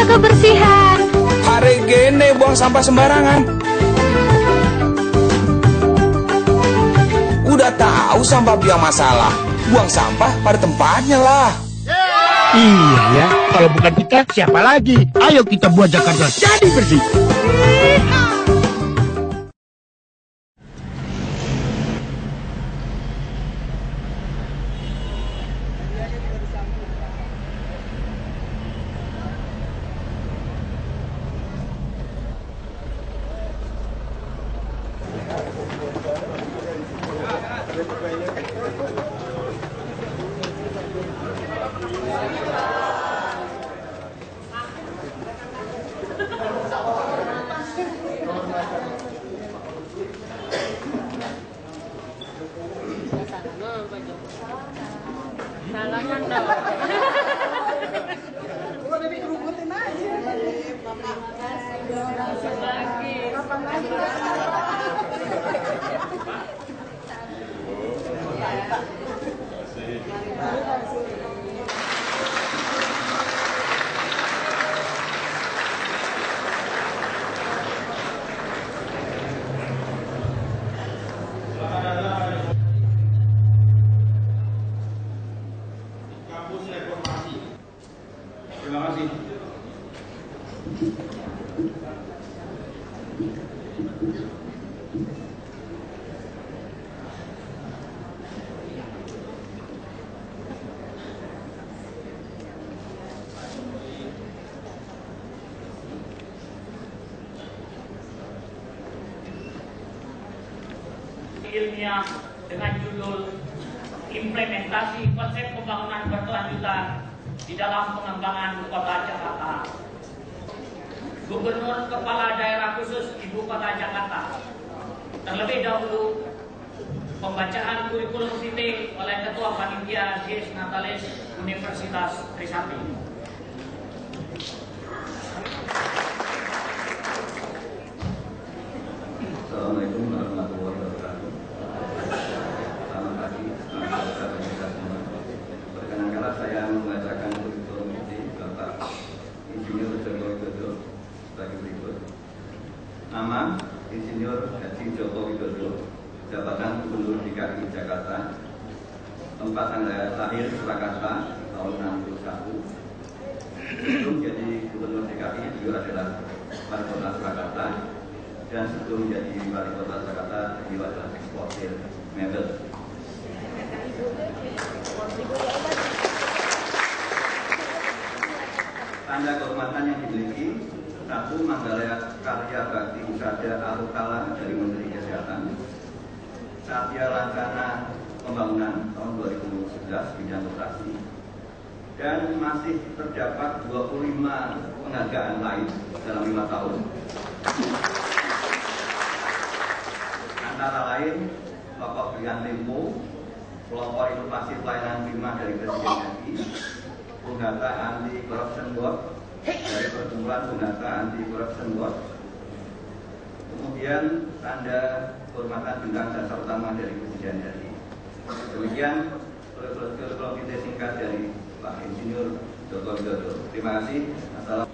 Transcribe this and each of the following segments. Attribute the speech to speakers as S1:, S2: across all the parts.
S1: kebersihan.
S2: Hari gini buang sampah sembarangan. Udah tahu sampah biang masalah, buang sampah pada tempatnya lah.
S3: Iya ya, kalau bukan kita siapa lagi? Ayo kita buat Jakarta jadi bersih.
S1: Salangan dong.
S4: Kalau dari kerubutin aja.
S5: Terima kasih.
S6: Ilmiah dengan judul Implementasi Konsep Pembangunan Berkelanjutan di dalam pengembangan Kota Jakarta. Gubernur Kepala Daerah Khusus Ibu Kota Jakarta. Terlebih dahulu, pembacaan kurikulum vitae oleh Ketua Panitia Dies Natalis Universitas Trisakti.
S5: Assalamualaikum warahmatullahi wabarakatuh. Selamat pagi, perkenankanlah saya membacakan kurikulum vitae Bapak Insinyur Joko Widodo sebagai berikut. Nama Insinyur Haji Joko Widodo, jabatan Gubernur DKI Jakarta. Tempat tanggal lahir Surakarta tahun 61. Sebelum jadi Gubernur DKI, beliau adalah Wali Kota Surakarta. Dan sebelum menjadi Wali Kota Jakarta, beliau adalah eksportir mebel. Tanda kehormatan yang dimiliki: 1. Manggalia Karya Bakti Usada Arukala dari Menteri Kesehatan. Satya Lancana Pembangunan tahun 2011 bidang operasi. Dan masih terdapat 25 penghargaan lain dalam 5 tahun. Antara lain Kelompok Brilian Tempo, Kelompok Inovasi Pelayanan Prima dari Presiden RI, Punggata Anti Corruption Watch dari Perkumpulan Punggata Anti Corruption Watch, kemudian tanda kehormatan bintang jasa utama dari Presiden RI. Demikian kurikulum kita singkat dari Pak Insinyur Joko Widodo. Terima kasih. Assalamualaikum.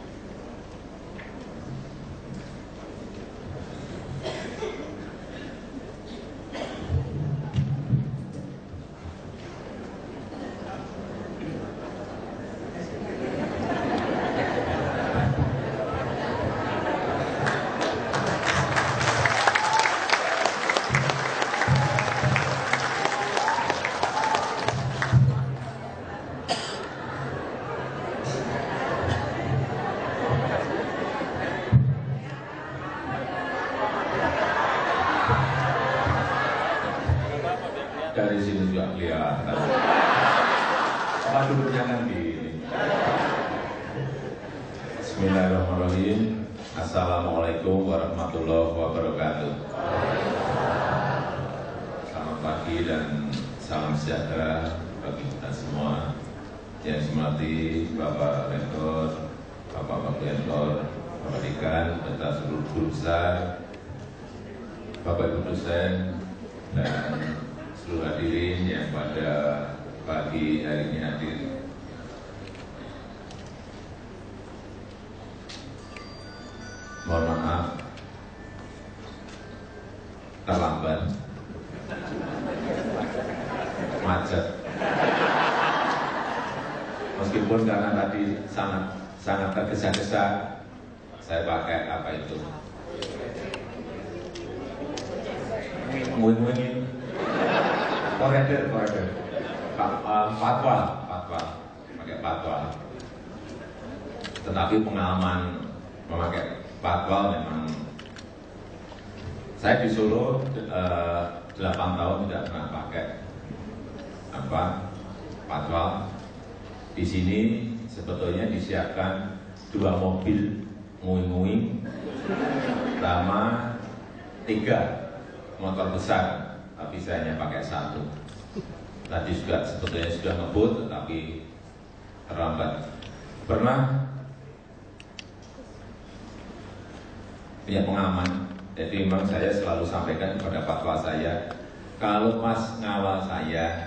S7: Dari sini juga kelihatan. Apa duduknya kan gini. Bismillahirrahmanirrahim. Assalamualaikum warahmatullahi wabarakatuh. Selamat pagi dan salam sejahtera bagi kita semua. Yang hormati Bapak Rektor, Bapak Wakil Rektor, Bapak Dekan, serta seluruh guru besar, Bapak Ibu dosen, dan seluruh hadirin yang pada pagi hari ini hadir. mohon maaf terlambat, macet. Meskipun karena tadi sangat tergesa-gesa, saya pakai apa itu? Ngungin, koridor, fatwa, pakai fatwa. Tetapi pengalaman memakai fatwa memang saya di Solo 8 tahun tidak pernah pakai fatwa. Di sini sebetulnya disiapkan 2 mobil nguing-nguing sama 3 motor besar, tapi saya hanya pakai 1. Tadi juga sebetulnya sudah ngebut, tetapi terlambat. Pernah punya pengalaman, jadi memang saya selalu sampaikan kepada fatwa saya, kalau pas ngawal saya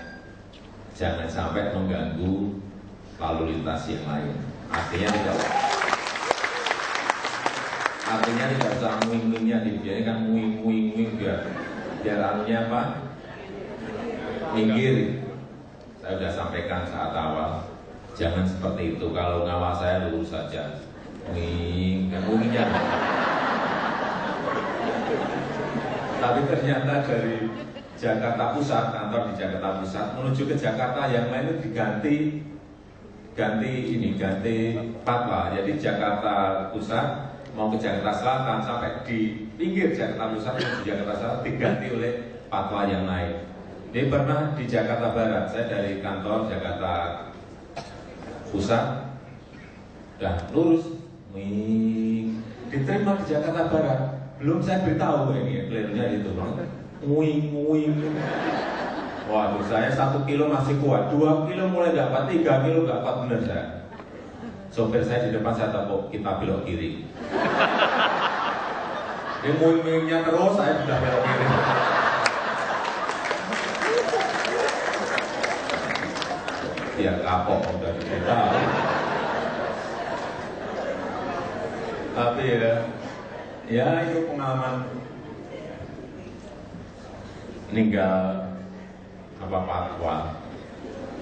S7: jangan sampai mengganggu lalu lintas yang lain. Artinya tidak usah nguing-nguingnya, dia kan nguing-nguing biar anunya apa? Minggir. Saya sudah sampaikan saat awal, jangan seperti itu. Kalau ngawal saya lurus saja, nguingnya. Tapi ternyata dari Jakarta Pusat, kantor di Jakarta Pusat menuju ke Jakarta yang lain itu ganti fatwa. Jadi Jakarta Pusat mau ke Jakarta Selatan sampai di pinggir Jakarta Pusat menuju Jakarta Selatan diganti oleh fatwa yang lain. Ini pernah di Jakarta Barat, saya dari kantor Jakarta Pusat udah lurus, diterima di Jakarta Barat. Belum saya beritahu ini, clearnya itu, nguing. Waduh, saya 1 kilo masih kuat, 2 kilo mulai dapat, 3 kilo gak kuat bener saya. Sopir saya di depan saya tepuk, kita belok kiri. Dia nguing-nguingnya terus, saya sudah belok kiri. Ya kapok udah diberitahu. Tapi ya itu pengalaman ninggal fatwa.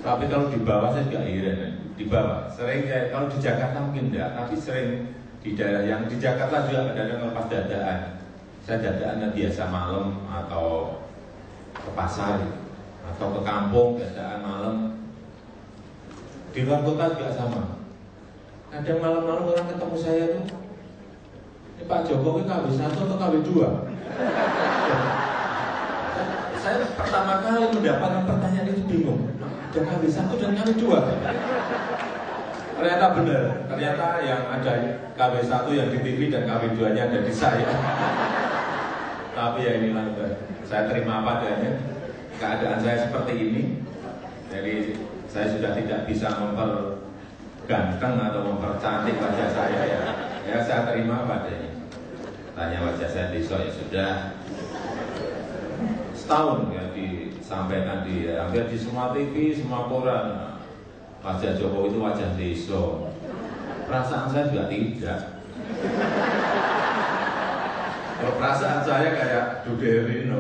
S7: Tapi kalau di bawah saya juga heran. Di bawah sering kalau di Jakarta mungkin enggak, tapi sering di daerah yang di Jakarta juga kadang lepas dadaan. Saya dadaannya biasa malam atau ke pasar atau ke kampung dadaan malam. Di luar kota juga sama. Kadang malam-malam orang ketemu saya tuh, ini Pak Jokowi KW1 atau KW2? Saya pertama kali mendapatkan pertanyaan itu bingung. Ada KW1 dan KW2? Ternyata benar. Ternyata yang ada KW1 yang di TV dan KW2-nya ada di saya. Tapi ya inilah, saya terima apa adanya. Keadaan saya seperti ini. Jadi saya sudah tidak bisa memperganteng atau mempercantik wajah saya ya. Ya saya terima apa adanya. Tanya wajah saya besok ya sudah. Setahun ya disampaikan hampir di semua TV, semua koran. Wajah Jokowi itu wajah deso. Perasaan saya juga tidak. Kalau perasaan saya kayak Dude Herlino.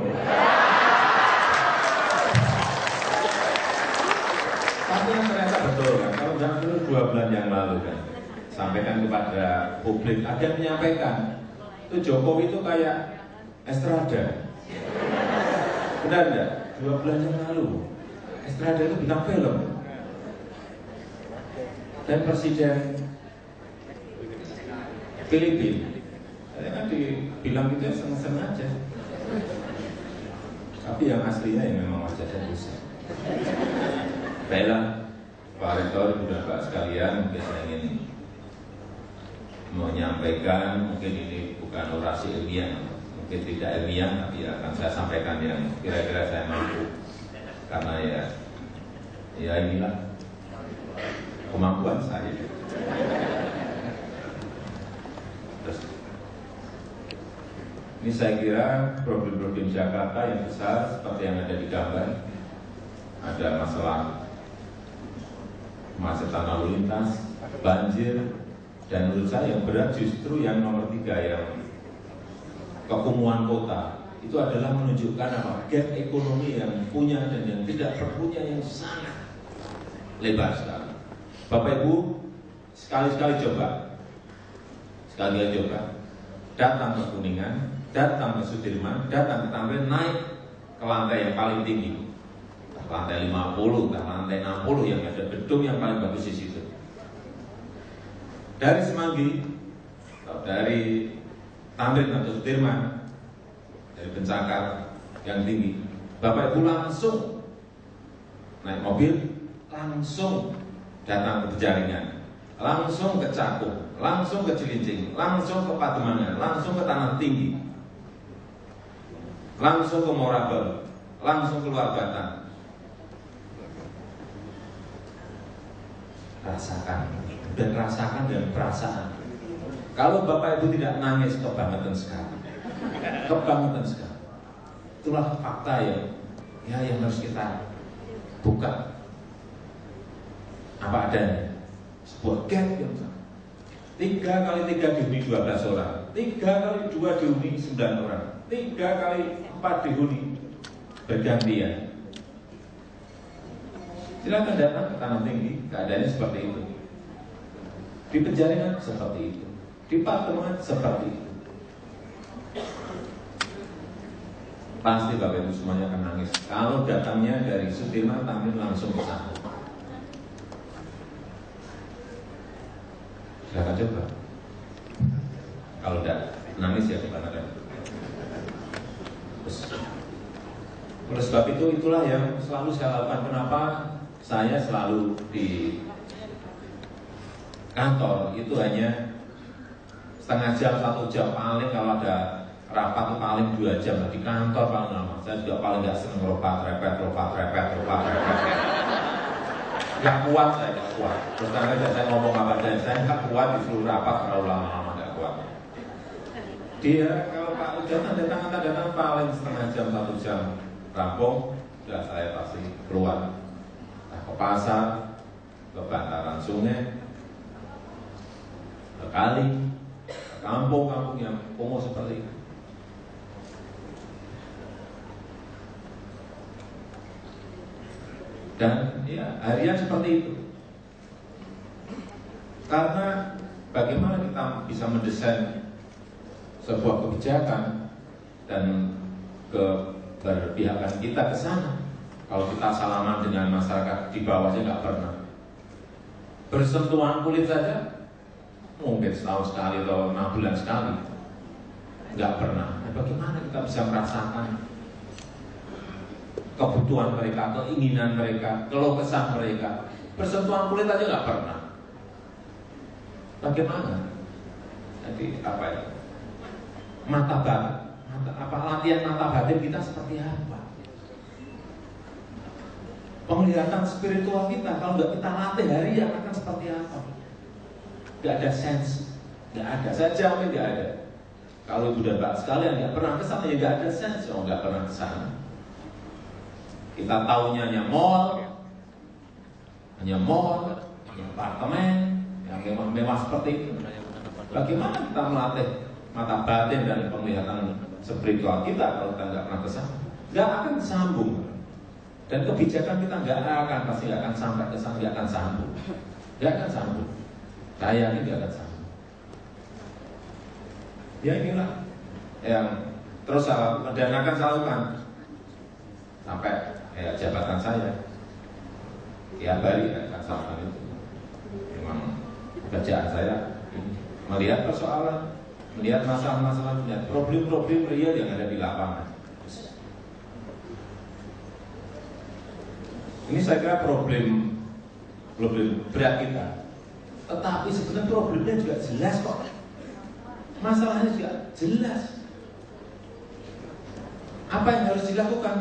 S7: Tapi yang ternyata betul kan, kalau zaman dulu 2 bulan yang lalu kan, sampaikan kepada publik, ada yang menyampaikan, itu Jokowi itu kayak Estrada. Benar enggak? 2 bulan yang lalu, Estrada itu bintang film. Dan Presiden Filipina, saya kan dibilang gitu ya seneng-seneng aja. Tapi yang aslinya yang memang wajahnya besar. Baiklah, Pak Rektor, Ibu dan Pak sekalian, mungkin saya ingin menyampaikan, mungkin ini bukan orasi ilmiah, mungkin tidak ilmiah, tapi akan saya sampaikan yang kira-kira saya mampu. Karena ya inilah kemampuan saya. Terus, ini saya kira problem-problem Jakarta yang besar seperti yang ada di gambar. Ada masalah kemacetan lalu lintas, banjir, Dan menurut saya yang berat justru yang nomor 3, yang kekumuhan kota. Itu adalah menunjukkan apa? Gap ekonomi yang punya dan yang tidak berpunya yang sangat lebar sekali. Bapak Ibu, sekali-sekali coba, datang ke Kuningan, datang ke Sudirman, datang ke Tamrin, naik ke lantai yang paling tinggi, lantai 50, lantai 60 yang ada gedung yang paling bagus di situ. Dari Semanggi, dari Tamrin atau Sudirman, dari Pencakar yang tinggi, Bapak Ibu langsung naik mobil, langsung datang ke Penjaringan, langsung ke Cakung, langsung ke Cilincing, langsung ke Pademangan, langsung ke Tanah Tinggi, langsung ke Morabel, langsung keluar Batang. Rasakan dan perasaan. Kalau Bapak Ibu tidak nangis, kebangetan sekali. Itulah fakta yang harus kita buka. Apa adanya? Sebuah gap yang 3 kali 3 dihuni 12 orang, 3 kali 2 dihuni 9 orang, 3 kali 4 dihuni bergantian. Silakan datang ke Tanah Tinggi, keadaannya seperti itu. Di Penjaringan seperti itu, di Pademangan seperti itu. Pasti Bapak Ibu semuanya akan nangis kalau datangnya dari Sudirman, Tamrin langsung ke sana. Silakan coba. Kalau tidak nangis ya kebangetan. Oleh sebab itu, itulah yang selalu saya lakukan. Kenapa saya selalu di kantor itu hanya setengah jam, 1 jam, paling kalau ada rapat itu paling 2 jam. Di kantor paling lama. Saya juga paling nggak seneng repet. Nggak kuat, saya nggak kuat. Terus saya ngomong apa aja, saya nggak kuat disuruh rapat terlalu lama, nggak kuat. Dia kalau Pak datang paling setengah jam, 1 jam rampung, sudah saya pasti keluar. Ke pasar, ke bantaran sungai, ke kali, ke kampung-kampung yang kumuh seperti itu. Dan ya harian seperti itu. Karena bagaimana kita bisa mendesain sebuah kebijakan dan keberpihakan kita ke sana kalau kita salaman dengan masyarakat di bawahnya nggak pernah bersentuhan kulit saja, mungkin setahun sekali atau 6 bulan sekali, nggak pernah. Nah, bagaimana kita bisa merasakan kebutuhan mereka, keinginan mereka, keluh kesah mereka, bersentuhan kulit aja nggak pernah. Bagaimana? Jadi apa ya? Latihan mata batin kita seperti apa? Penglihatan spiritual kita kalau nggak kita latih harian akan seperti apa? Nggak ada sense, nggak ada. Saya jamin nggak ada. Kalau Ibu dan Pak sekalian nggak pernah kesana, ya nggak ada sense, nggak pernah kesana. Kita tahunya hanya mall, hanya apartemen yang mewah seperti itu. Bagaimana kita melatih mata batin dan penglihatan spiritual kita kalau kita nggak pernah kesana? Nggak akan sambung. Dan kebijakan kita pasti nggak akan sampai ke sana, nggak akan sambung. Saya ini nggak akan sambung. Ya inilah yang terus saya lakukan dan akan saya lakukan sampai jabatan saya. Tiap hari akan saya lakukan itu. Memang kerjaan saya melihat persoalan, melihat masalah-masalah, melihat problem-problem real yang ada di lapangan. Ini saya kira problem berat kita. Tetapi sebenarnya problemnya juga jelas kok. Masalahnya juga jelas. Apa yang harus dilakukan?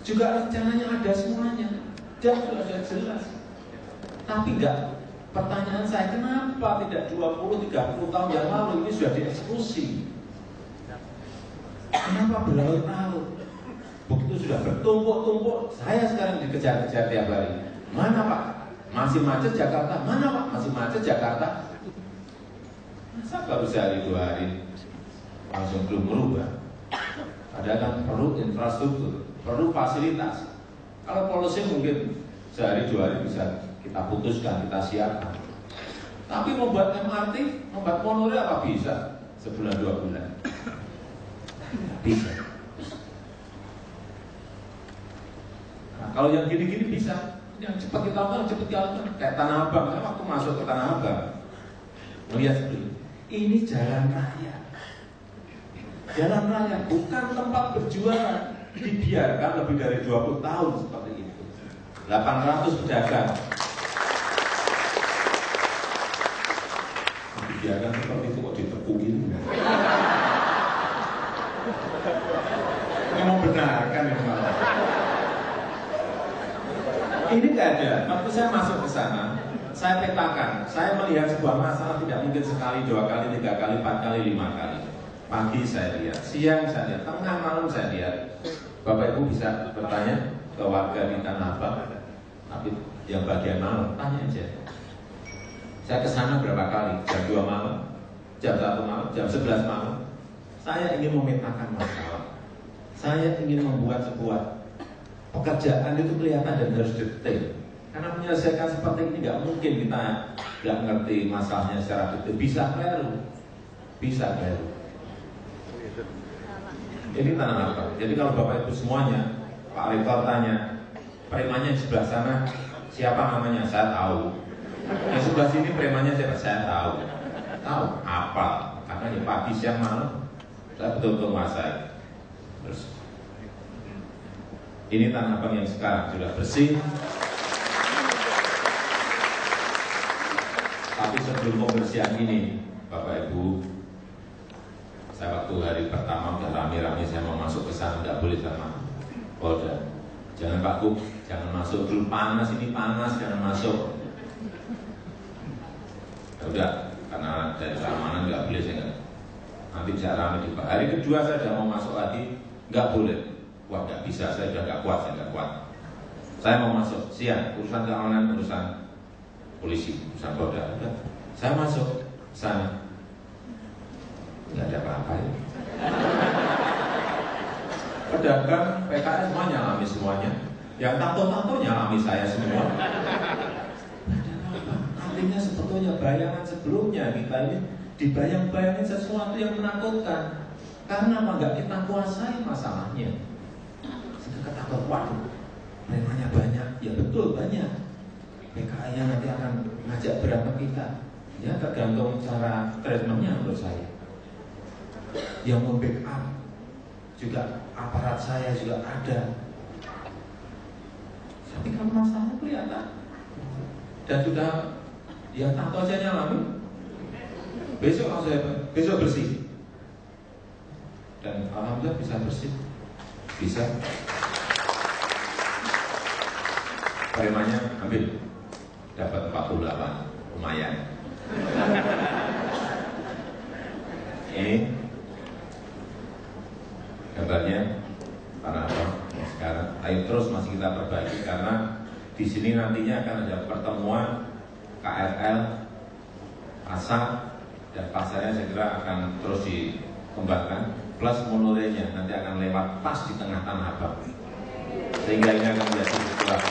S7: Juga rencananya ada semuanya. Dan sudah jelas. Tapi enggak. Pertanyaan saya, kenapa tidak 20-30 tahun yang lalu ini sudah dieksekusi? Kenapa berlarut-larut? Begitu sudah bertumpuk-tumpuk, saya sekarang dikejar-kejar tiap hari. Mana Pak? Masih macet Jakarta? Mana Pak? Masih macet Jakarta? Masa baru sehari 2 hari langsung belum merubah? Padahal kan perlu infrastruktur, perlu fasilitas. Kalau policy mungkin sehari 2 hari bisa kita putuskan, kita siapkan. Tapi membuat MRT, membuat monorail apa bisa? Sebulan 2 bulan? Bisa. Nah, kalau yang gini-gini bisa. Yang cepat kita lakukan, cepat kita lakukan. Kayak Tanah Abang, saya waktu masuk ke Tanah Abang melihat seperti ini jalan raya. Jalan raya bukan tempat berjualan. Dibiarkan lebih dari 20 tahun seperti itu. 800 pedagang dibiarkan seperti itu kok ditepukin. Ini membenarkan ini malah. Ini nggak ada. Waktu saya masuk ke sana, saya petakan, saya melihat sebuah masalah tidak mungkin sekali, 2 kali, 3 kali, 4 kali, 5 kali. Pagi saya lihat, siang saya lihat, tengah malam saya lihat. Bapak Ibu bisa bertanya ke warga di Tanah Abang, tapi yang bagian malam, tanya aja. Saya ke sana berapa kali? Jam 2 malam, jam 1 malam, jam 11 malam. Saya ingin memetakan masalah. Saya ingin membuat sebuah pekerjaan itu kelihatan dan harus detail. Karena menyelesaikan seperti ini nggak mungkin kita nggak ngerti masalahnya secara detail. Bisa keliru, bisa keliru. Ini Tanah Abang. Jadi kalau Bapak Ibu semuanya, Pak Rektor tanya, premannya di sebelah sana siapa namanya? Saya tahu. Yang sebelah sini premannya siapa? Saya tahu. Tahu apa? Karena ya pagi siang malam saya betul-betul menguasai. Terus ini Tanah Abang yang sekarang sudah bersih. Tapi sebelum pembersihan ini, Bapak Ibu, saya waktu hari pertama udah rame-rame saya mau masuk ke sana, nggak boleh sama Polda. Jangan Pak Gub, jangan masuk dulu, panas ini panas, jangan masuk. Ya udah, karena dari keamanan nggak boleh saya nggak. Nanti bisa rame di Pak. Hari kedua saya udah mau masuk lagi, nggak boleh. Wah nggak bisa, saya udah nggak kuat, saya nggak kuat. Saya mau masuk siang, urusan keamanan, urusan polisi, urusan Polda. Udah, saya masuk sana. Nggak ada apa-apa ya. Pedagang PKS semua nyalami semuanya. Yang tato-tato nyalami saya semua. Artinya sebetulnya bayangan sebelumnya kita ini dibayang-bayangin sesuatu yang menakutkan. Karena apa? Nggak kita kuasai masalahnya. Sehingga takut, waduh, premannya banyak. Ya betul banyak. PKI-nya nanti akan ngajak berantem kita. Ya tergantung cara treatmentnya menurut saya. Yang membackup juga aparat saya juga ada. Tapi kalau masalahnya kelihatan dan sudah ya tato aja nyalami. Besok bersih. Dan alhamdulillah bisa bersih. Bisa. Premannya ambil dapat 48, lumayan. Ini gambarnya Tanah Abang sekarang. Ayo terus masih kita perbaiki karena di sini nantinya akan ada pertemuan KRL, pasar dan pasarnya saya kira akan terus dikembangkan. Plus monorailnya nanti akan lewat pas di tengah Tanah Abang. Sehingga ini akan menjadi sebuah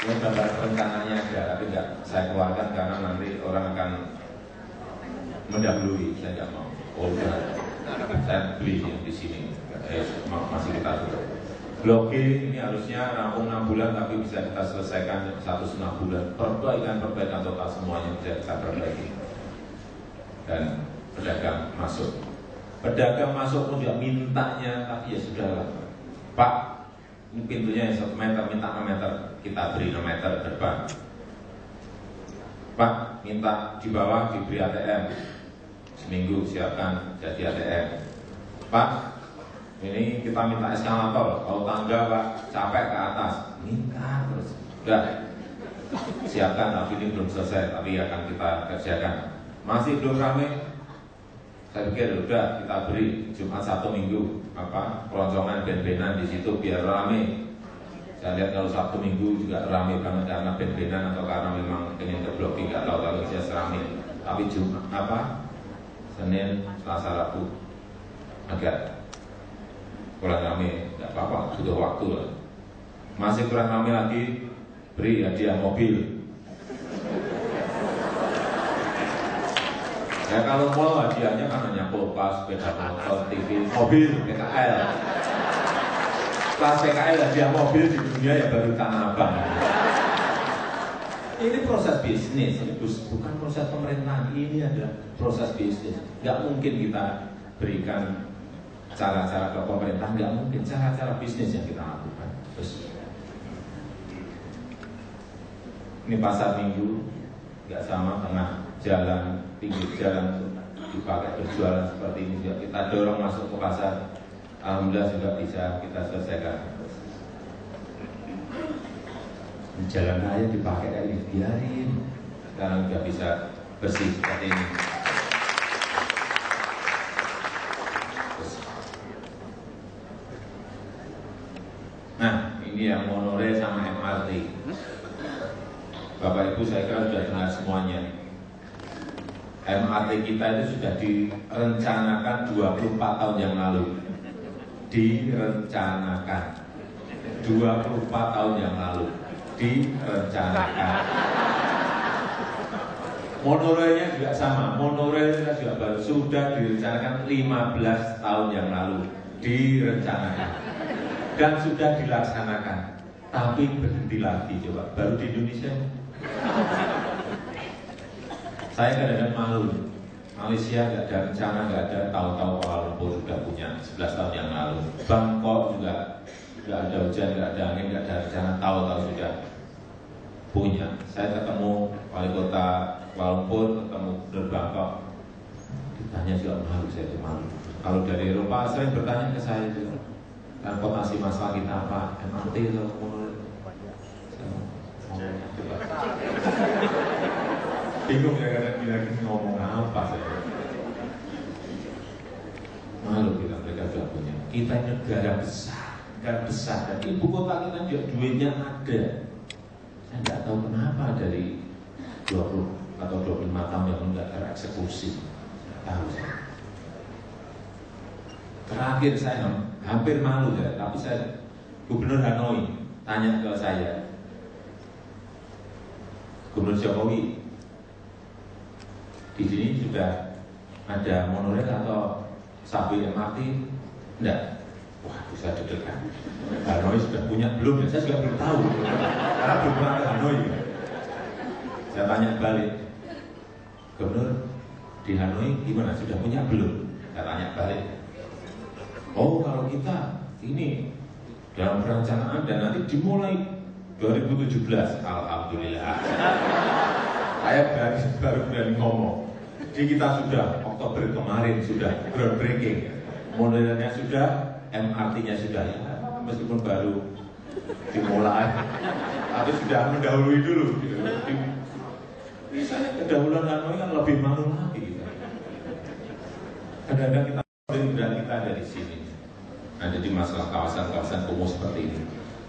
S7: ini gambar rencananya ada, tapi tidak saya keluarkan karena nanti orang akan mendahului. Saya tidak mau. Oh udah, saya beli yang di sini. Masih kita tutup. Blok G ini harusnya rampung 6 bulan, tapi bisa kita selesaikan 1,5 bulan. Perbaikan total semuanya bisa kita perbaiki. Dan pedagang masuk. Pedagang masuk pun juga mintanya, tapi ya sudahlah. Pak, ini pintunya yang 1 meter, minta 6 meter, kita beri 6 meter depan. Pak, minta di bawah diberi ATM. Seminggu siapkan jadi ATM. Pak, ini kita minta eskalator. Kalau tangga Pak capek ke atas, minta terus. Udah, siapkan. Tapi ini belum selesai, tapi akan kita kerjakan. Masih belum ramai. Saya pikir udah kita beri Jumat 1 minggu peroncongan ben-benan di situ biar rame. Saya lihat kalau Sabtu Minggu juga rame banget karena ben-benan atau karena memang ingin ke Blok 3 atau kalau saya serami. Tapi Jumat Senin, Selasa, Rabu agak kurang ramai, nggak apa-apa, butuh waktu lah. Masih kurang ramai lagi, beri hadiah mobil. Ya kalau mau hadiahnya kan hanya kulkas, sepeda motor, TV, mobil, PKL. Kelas PKL hadiah mobil di dunia ya baru Tanah Abang. Ini proses bisnis, ini bukan proses pemerintahan, ini adalah proses bisnis. Nggak mungkin kita berikan cara-cara ke pemerintah, nggak mungkin, cara-cara bisnis yang kita lakukan. Terus ini pasar minggu, nggak sama tengah jalan, pinggir jalan dipakai berjualan seperti ini juga kita dorong masuk ke pasar. Alhamdulillah juga bisa kita selesaikan. Jalan raya dipakai kayak ini, biarin. Sekarang juga bisa bersih seperti ini. Nah, ini yang monorail sama MRT. Bapak Ibu saya kira sudah dengar semuanya. MRT kita itu sudah direncanakan 24 tahun yang lalu. Direncanakan 24 tahun yang lalu. Direncanakan. Monorailnya juga sama. Monorail kita juga baru sudah direncanakan 15 tahun yang lalu. Direncanakan dan sudah dilaksanakan. Tapi berhenti lagi coba. Baru di Indonesia. Saya kadang-kadang malu. Malaysia nggak ada rencana, nggak ada, tahu-tahu Kuala Lumpur sudah punya 11 tahun yang lalu. Bangkok juga nggak ada hujan, nggak ada angin, nggak ada rencana, tahu-tahu sudah punya. Saya ketemu wali kota Kuala Lumpur, ketemu Gubernur Bangkok, ditanya juga malu, saya itu malu. Kalau dari Eropa sering bertanya ke saya juga, transportasi masalah kita apa? MRT atau bingung ya kadang ngomong apa saya. Malu kita, mereka sudah punya. Kita ini negara besar dan ibu kota kita juga duitnya ada. Saya nggak tahu kenapa dari 20 atau 25 tahun yang nggak tereksekusi. Nggak tahu saya. Terakhir saya hampir malu ya, tapi saya Gubernur Hanoi tanya ke saya, Gubernur Jokowi, di sini sudah ada monorail atau subway MRT? Enggak. Wah, bisa deg-degan. Hanoi sudah punya belum? Ya, saya juga belum tahu. Karena belum pernah ke Hanoi. Saya tanya balik, Gubernur di Hanoi gimana? Sudah punya belum? Saya tanya balik. Oh, kalau kita ini dalam perencanaan dan nanti dimulai 2017. Alhamdulillah. Saya baru berani ngomong. Jadi kita sudah Oktober kemarin sudah groundbreaking, modelnya sudah, MRT-nya sudah, ya, meskipun baru dimulai, tapi sudah mendahului dulu. Gitu. Misalnya kedahuluan Hanoi kan lebih malu lagi. Gitu. Kadang-kadang kita ada di sini, ada di masalah kawasan-kawasan kumuh seperti ini.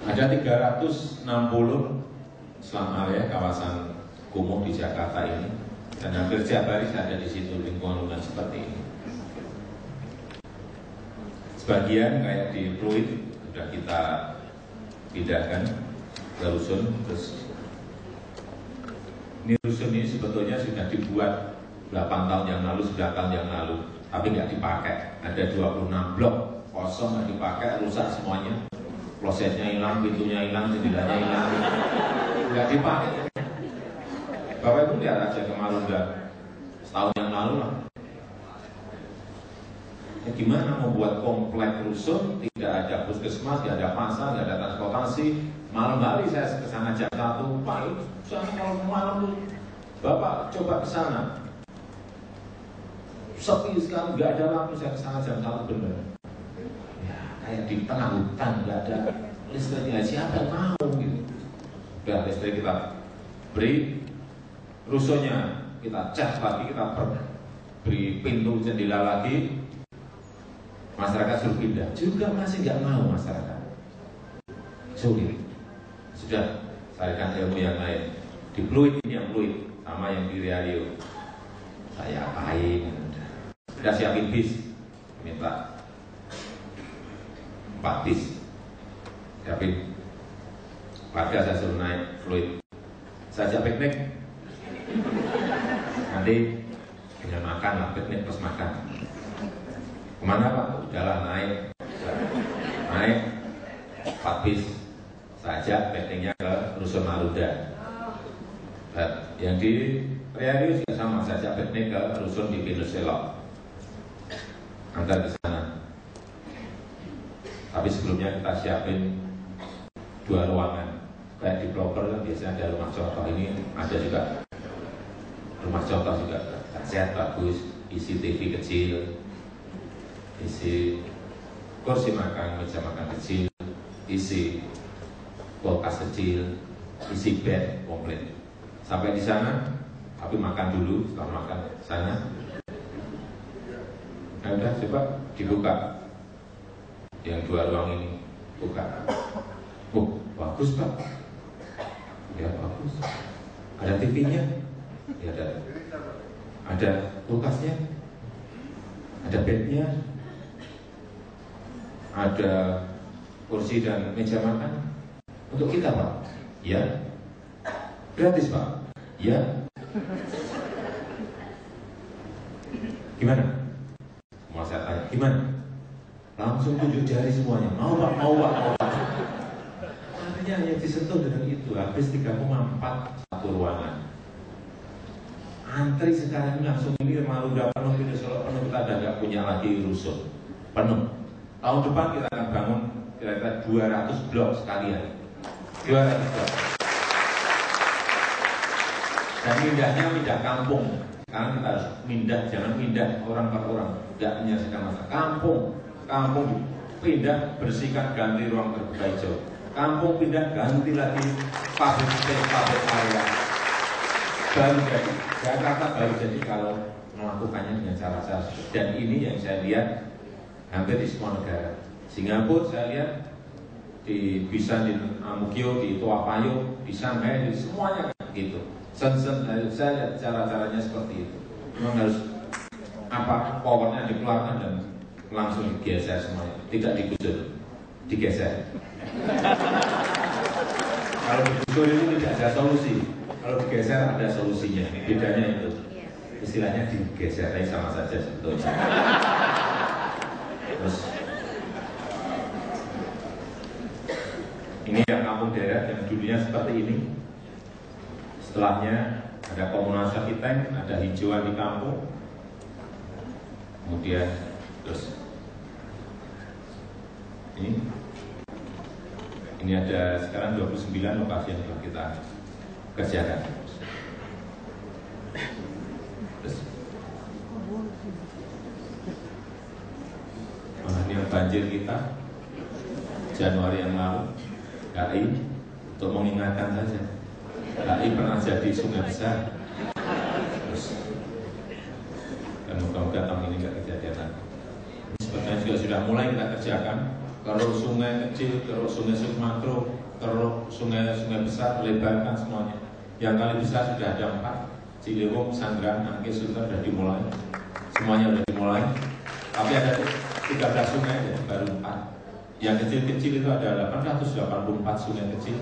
S7: Ada 360 selama ya kawasan kumuh di Jakarta ini, dan hampir setiap hari saya ada di situ lingkungan seperti ini. Sebagian kayak di Pluit sudah kita pindahkan ke rusun. Terus ini rusun ini sebetulnya sudah dibuat 8 tahun yang lalu, 9 tahun yang lalu, tapi nggak dipakai. Ada 26 blok kosong nggak dipakai, rusak semuanya. Prosesnya hilang, pintunya hilang, jendelanya hilang, nggak dipakai. Bapak Ibu lihat aja kemarin udah setahun yang lalu lah. Ya, gimana membuat komplek rusun, tidak ada puskesmas, tidak ada pasar, tidak ada transportasi. Malam hari saya ke sana jam 1 pagi, kalau malam tuh Bapak coba ke sana. Sepi sekali, nggak ada lampu, saya ke sana jam 1 benar. Ya, kayak di tengah hutan, nggak ada listriknya, siapa yang mau gitu. Udah listrik kita beri, rusunnya kita cat lagi, kita beri pintu jendela lagi, masyarakat suruh pindah, juga masih nggak mau masyarakat. Sulit. Sudah carikan ilmu yang lain. Di Pluit ini yang Pluit sama yang di Riau. saya apain. Udah siapin bis, minta 4 bis, siapin. Warga saya suruh naik fluid, saya ajak piknik. Nanti dengan makan lah, piknik plus makan. Kemana Pak? Udahlah naik 4 bis, saya ajak pikniknya ke Rusun Marunda. Yang di Riau juga sama, saya ajak piknik ke Rusun di Pinus Selok, antar ke sana. Tapi sebelumnya kita siapin 2 ruangan. Kayak di developer kan biasanya ada rumah contoh, ini ada juga rumah contoh juga sehat bagus, isi TV kecil, isi kursi makan, meja makan kecil, isi kulkas kecil, isi bed komplit. Sampai di sana, tapi makan dulu, setelah makan sana. Nah udah coba dibuka yang 2 ruang ini, buka. Oh bagus Pak, ya bagus. Ada TV-nya, ya ada kulkasnya, ada bednya, ada kursi dan meja makan untuk kita Pak. Ya, gratis Pak. Ya. Gimana? Mau saya tanya, gimana? Langsung tunjuk jari semuanya. Mau Pak, mau Pak, mau Pak. Hanya yang disentuh dengan itu habis 3,4 satu ruangan. Antri sekarang ini langsung ini udah penuh, Pinus Selok penuh, kita udah nggak punya lagi rusun, penuh. Tahun depan kita akan bangun kira-kira 200 blok sekalian, 200 blok. Dan pindah kampung. Sekarang kita harus jangan pindah orang per orang, tidak menyelesaikan masalah. Kampung pindah, bersihkan, ganti ruang terbuka hijau. Kampung pindah, ganti lagi pabrik area. Baru jadi, Jakarta baru jadi kalau melakukannya dengan cara-cara. Dan ini yang saya lihat hampir di semua negara. Singapura saya lihat, bisa di Amukyo, di Toapayoh, di Shanghai, di semuanya gitu. Shenzhen, saya lihat cara-caranya seperti itu. Memang harus powernya dikeluarkan dan langsung digeser semuanya, tidak digusur, digeser. Kalau digusur itu tidak ada solusi, kalau digeser ada solusinya. Bedanya itu, istilahnya digeser, tapi sama saja sebetulnya. Terus ini yang kampung daerah yang dulunya seperti ini. Setelahnya ada komunal Sapiteng, ada hijauan di kampung. Kemudian terus ini ada sekarang 29 lokasi yang telah kita kerjakan. Terus ini banjir kita Januari yang lalu, KI untuk mengingatkan saja. KI pernah jadi sungai besar, terus dan moga-moga tahun ini nggak kejadian lagi. Sebenarnya juga sudah mulai kita kerjakan. Kalau sungai kecil, kalau sungai makro, kalau sungai besar, lebarkan semuanya. Yang kali besar sudah ada 4, Ciliwung, Sanggrang, Angkis, sudah dimulai. Semuanya sudah dimulai. Tapi ada 13 sungai ya, baru 4. Yang kecil-kecil itu ada 884 sungai kecil.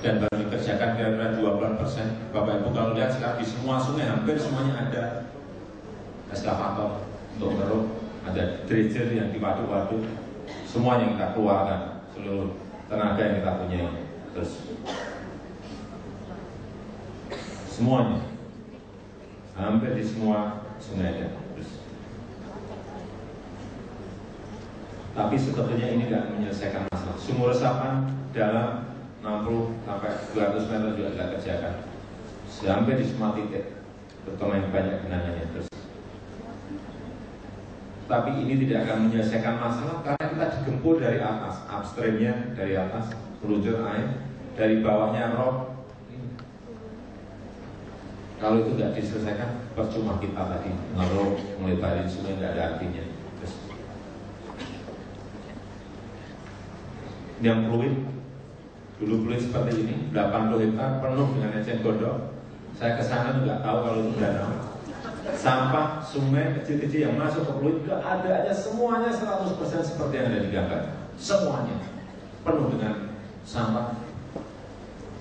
S7: Dan baru dikerjakan kira-kira 20%. Bapak Ibu kalau lihat sekarang di semua sungai hampir semuanya ada eskavator untuk ngeruk, ada dredger yang di waduk-waduk, semua yang kita keluarkan, seluruh tenaga yang kita punya. Terus semuanya hampir di semua sungai ada. Terus, tapi sebetulnya ini tidak menyelesaikan masalah. Sumur resapan dalam 60 sampai 200 meter juga kita kerjakan. Sampai di semua titik, terutama yang banyak genangannya. Terus, tapi ini tidak akan menyelesaikan masalah karena kita digempur dari atas, upstreamnya dari atas, meluncur air, dari bawahnya rob. Kalau itu tidak diselesaikan, percuma kita tadi ngeruk, melebarin sungai, tidak ada artinya. Terus, yang fluid, dulu fluid seperti ini, 80 hektar penuh dengan eceng gondok. Saya kesana juga tahu kalau itu danau. sampah sungai kecil-kecil yang masuk ke Pluit nggak ada aja semuanya 100% seperti yang ada di gambar. Semuanya penuh dengan sampah.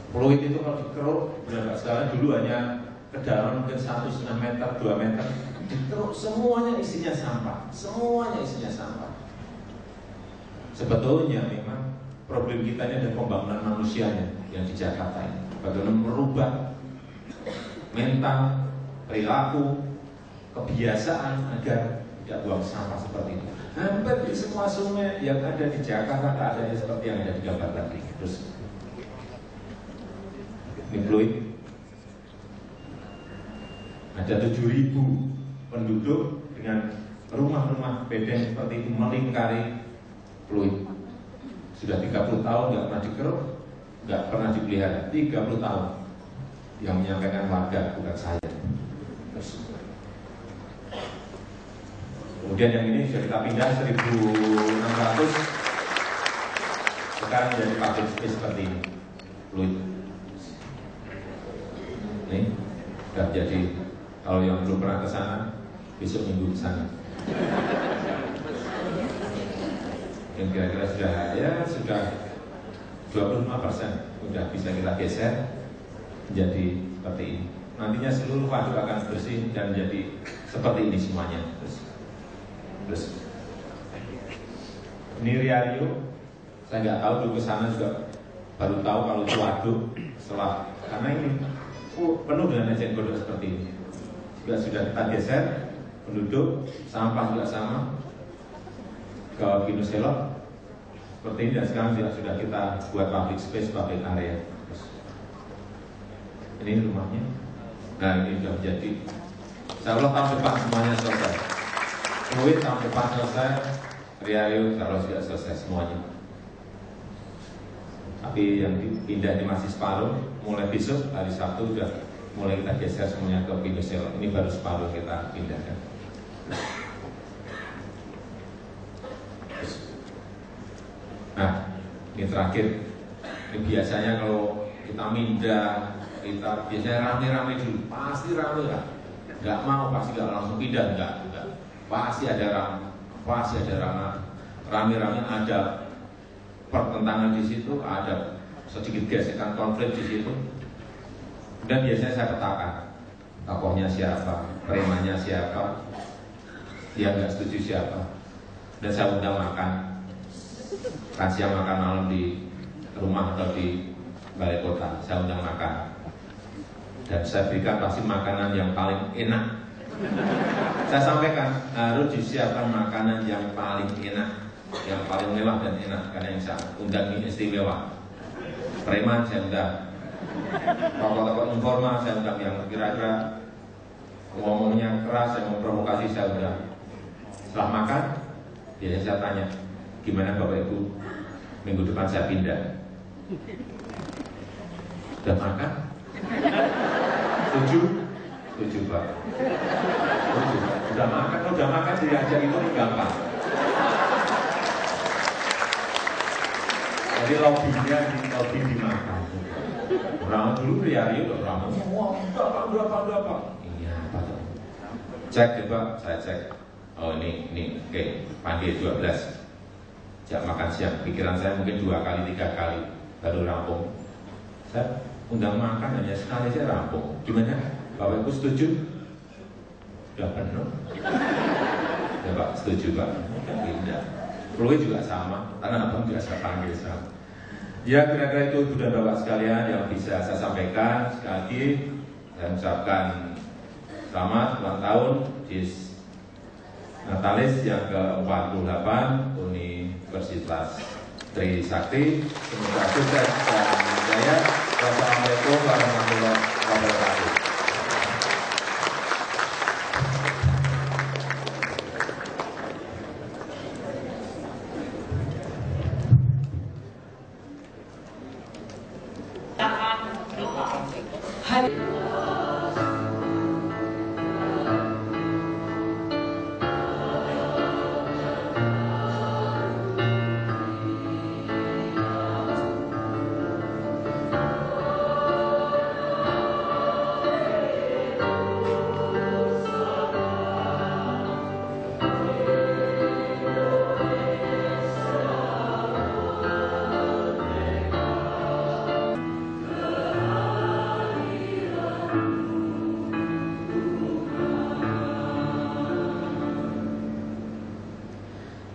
S7: Pluit itu kalau dikeruk, benar sekali dulu hanya kedalaman mungkin 1,5 meter, 2 meter. Dikeruk semuanya isinya sampah, semuanya isinya sampah. Sebetulnya memang problem kita ini ada pembangunan manusianya yang di Jakarta ini. Bagaimana merubah mental, perilaku, kebiasaan agar tidak buang sampah seperti itu. Hampir di semua sungai yang ada di Jakarta keadaannya seperti yang ada di gambar tadi. Terus ini Pluit ada 7.000 penduduk dengan rumah-rumah bedeng seperti itu melingkari Pluit. Sudah 30 tahun nggak pernah dikeruk, nggak pernah dipelihara. 30 tahun yang menyampaikan warga, bukan saya. Terus kemudian yang ini sudah kita pindah 1.600, sekarang jadi public space seperti ini, Pluit. Ini sudah jadi, kalau yang belum pernah ke sana, besok minggu ke sana. Yang kira-kira sudah 25% sudah bisa kita geser menjadi seperti ini. Nantinya seluruh waduk akan bersih dan jadi seperti ini semuanya. Terus ini Riario, saya nggak tahu dulu ke sana juga baru tahu kalau itu waduk setelah, karena ini penuh dengan eceng gondok seperti ini. Juga sudah kita geser penduduk, sampah juga sama ke Pinuselok seperti ini, dan sekarang juga sudah kita buat public space, public area. Terus, ini rumahnya. Nah ini sudah menjadi, insya Allah tahun depan semuanya selesai. Pluit tahun depan selesai, Riario insya Allah sudah selesai semuanya. Tapi yang dipindah ini masih separuh. Mulai besok hari Sabtu sudah mulai kita geser semuanya ke Pinuselok. Ini baru separuh kita pindahkan. Nah, ini terakhir. Ini biasanya kalau kita mindah, kita biasanya rame-rame dulu. Pasti rame lah. Nggak mau, pasti nggak langsung pindah, enggak. Pasti ada rame-rame, ada pertentangan di situ, ada sedikit gesekan konflik di situ. Dan biasanya saya petakan tokohnya siapa, premannya siapa, yang nggak setuju siapa, dan saya undang makan. Kan siang makan malam di rumah atau di balai kota, saya undang makan. Dan saya berikan pasti makanan yang paling enak. Saya sampaikan harus disiapkan makanan yang paling enak, yang paling mewah dan enak, karena yang saya undang ini istimewa. Preman saya undang, tokoh-tokoh informal saya undang, yang kira-kira ngomongnya keras, yang memprovokasi saya undang. Setelah makan, biasanya saya tanya, gimana Bapak Ibu, minggu depan saya pindah. Sudah makan? Setuju? Setuju Pak. Setuju Pak. Udah makan diajak itu gampang. Jadi lobbynya dimakan. Orang dulu Riario udah ramai semua. Berapa? Iya Pak. Cek coba, saya cek. Oh ini, oke. Pandi 12. Jak makan siang, pikiran saya mungkin 2 kali, 3 kali baru rampung. Saya undang makan hanya sekali saya rampung. Gimana? Bapak Ibu setuju? Sudah penuh. Ya Pak, setuju Pak. Tidak. Pluit juga sama, karena abang juga saya panggil sama. Ya kira-kira itu sudah Bapak sekalian yang bisa saya sampaikan. Sekali lagi saya ucapkan selamat ulang tahun Jis Natalis yang ke-48 Universitas Trisakti. Semoga sukses dan jaya. Wassalamualaikum warahmatullahi wabarakatuh.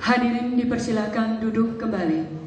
S8: Hadirin dipersilakan duduk kembali.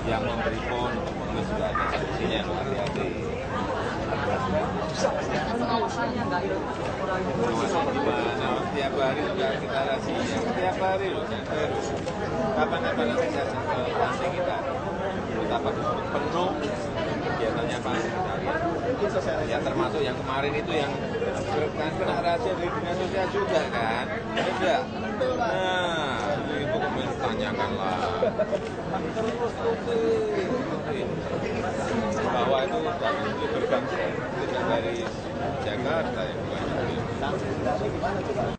S7: Yang memberi pun untuk mengemis juga ada sanksinya, hati-hati. Pengawasan gimana? Setiap hari juga kita razia, setiap hari loh. Kapan-kapan nanti saya nanti kita betapa penuh kegiatannya Pak Sekretariat. Ya termasuk yang kemarin itu yang kena razia dari dinas sosial juga kan? Tidak. Nah, Ibu Komentan tanyakanlah. Bahwa itu berbangsa tidak dari Jakarta yang bukan dari